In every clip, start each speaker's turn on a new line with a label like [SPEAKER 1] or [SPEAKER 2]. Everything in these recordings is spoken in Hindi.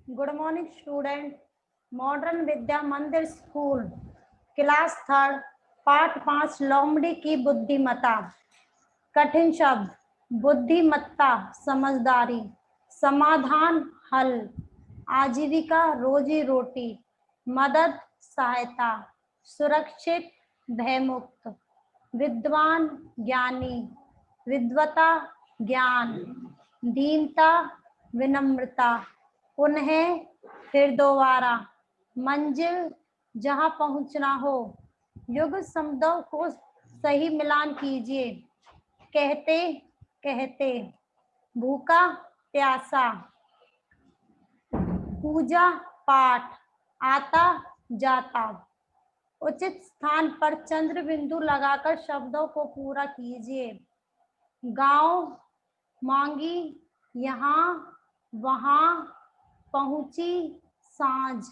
[SPEAKER 1] Good morning student. मॉडर्न विद्या मंदिर स्कूल क्लास थर्ड पाठ 5 लोमड़ी की बुद्धिमत्ता। कठिन शब्द बुद्धिमत्ता, समझदारी, समाधान, हल, आजीविका, रोजी रोटी, मदद, सहायता, सुरक्षित, भयमुक्त, विद्वान, ज्ञानी, विद्वता, ज्ञान, दीनता, विनम्रता, पुनः, फिर दोबारा, मंजिल, जहां पहुंचना हो। युग शब्दों को सही मिलान कीजिए। कहते कहते, भूखा प्यासा, पूजा पाठ, आता जाता। उचित स्थान पर चंद्र बिंदु लगाकर शब्दों को पूरा कीजिए। गांव, मांगी, यहाँ, वहां, पहुंची, साँझ।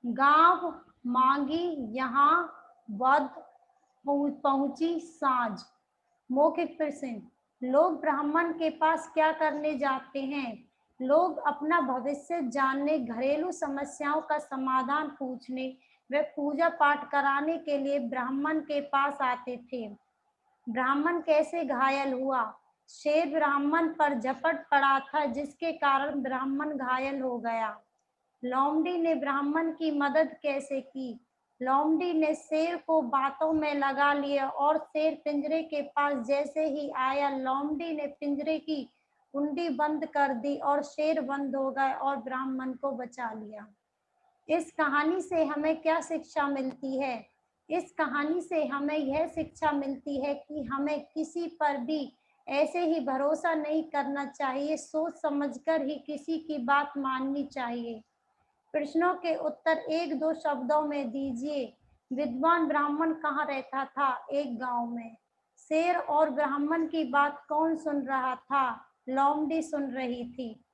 [SPEAKER 1] गांव, मांगी, यहाँ, वध, पहुंची, साँझ। मौखिक प्रश्न। लोग ब्राह्मण के पास क्या करने जाते हैं? लोग अपना भविष्य जानने, घरेलू समस्याओं का समाधान पूछने व पूजा पाठ कराने के लिए ब्राह्मण के पास आते थे। ब्राह्मण कैसे घायल हुआ? शेर ब्राह्मण पर झपट पड़ा था, जिसके कारण ब्राह्मण घायल हो गया। लोमड़ी ने ब्राह्मण की मदद कैसे की? लोमड़ी ने शेर को बातों में लगा लिया और शेर पिंजरे के पास जैसे ही आया, लोमड़ी ने पिंजरे की कुंडी बंद कर दी और शेर बंद हो गए और ब्राह्मण को बचा लिया। इस कहानी से हमें क्या शिक्षा मिलती है? इस कहानी से हमें यह शिक्षा मिलती है कि हमें किसी पर भी ऐसे ही भरोसा नहीं करना चाहिए, सोच समझकर ही किसी की बात माननी चाहिए। प्रश्नों के उत्तर 1-2 शब्दों में दीजिए। विद्वान ब्राह्मण कहाँ रहता था? एक गांव में। शेर और ब्राह्मण की बात कौन सुन रहा था? लोमड़ी सुन रही थी।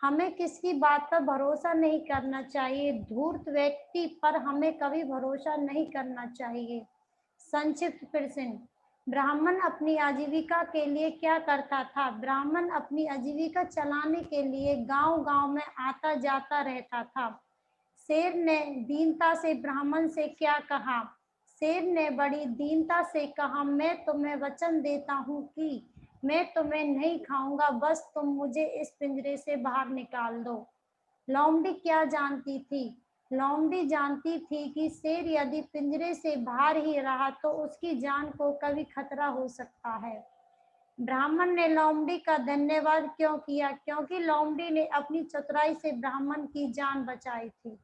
[SPEAKER 1] हमें किसकी बात पर भरोसा नहीं करना चाहिए? धूर्त व्यक्ति पर हमें कभी भरोसा नहीं करना चाहिए। संक्षिप्त प्रश्न। ब्राह्मण अपनी आजीविका के लिए क्या करता था? ब्राह्मण अपनी आजीविका चलाने के लिए गांव-गांव में आता जाता रहता था। शेर ने दीनता से ब्राह्मण से क्या कहा? शेर ने बड़ी दीनता से कहा, मैं तुम्हें वचन देता हूँ कि मैं तुम्हें नहीं खाऊंगा, बस तुम मुझे इस पिंजरे से बाहर निकाल दो। लोमड़ी क्या जानती थी? लोमड़ी जानती थी कि शेर यदि पिंजरे से बाहर ही रहा तो उसकी जान को कभी खतरा हो सकता है। ब्राह्मण ने लोमड़ी का धन्यवाद क्यों किया? क्योंकि लोमड़ी ने अपनी चतुराई से ब्राह्मण की जान बचाई थी।